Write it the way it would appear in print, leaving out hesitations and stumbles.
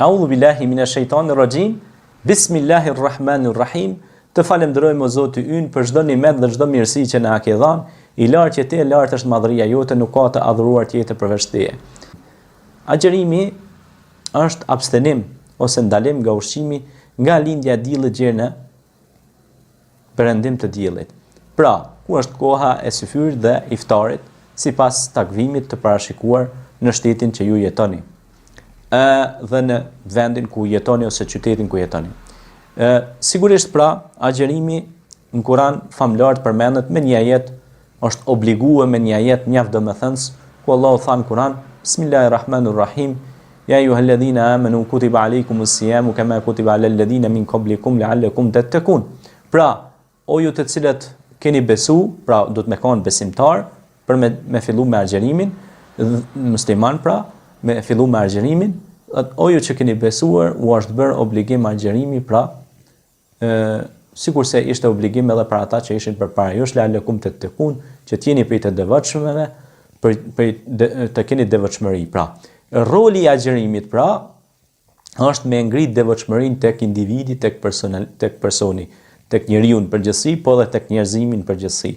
A'udhu billahi minash shaitanir rajim. Bismillahirrahmanirrahim. Të falenderojmë o Zoti ynë për çdo nimet dhe çdo mirësi që na ke dhënë. I lartë që ti, e lartë është madhëria jote, nuk ka të adhuruar tjetër përveç teje. Agjerimi është abstenim ose ndalim nga ushqimi nga lindja e diellit deri në perëndim të diellit. Pra, ku është koha e syfyrit dhe iftarit, sipas takvimit të parashikuar në shtetin që ju jetoni, dhe në vendin ku jetoni ose qytetin ku jetoni. Sigurisht pra, agjerimi në Kur'an famlar përmendet me një ajet, është obliguar me një ajet mjaft domethënës, ku Allahu tha në Kur'an, Bismillahirrahmanirrahim, ya ayyuhalladhina amanu kutiba alaykumus siyamu kama kutiba alal ladhina min qablikum la'allakum tattaqun. Pra, o ju të cilët keni besu, pra do të me kanë besimtar, për me fillu me agjerimin, musliman pra, me fillu me agjerimin, o ju që keni besuar, u është bërë obligim agjerimi, pra, sikur se ishte obligim edhe për ata që ishin përpara jush, la'allakum tattaqun, që t'jeni prej të devotshmëve, të keni devotshmëri. Pra, roli i agjerimit pra është me ngrit devotshmërinë tek individi, tek personi, tek njeriu në përgjithësi, po edhe tek njerëzimi në përgjithësi.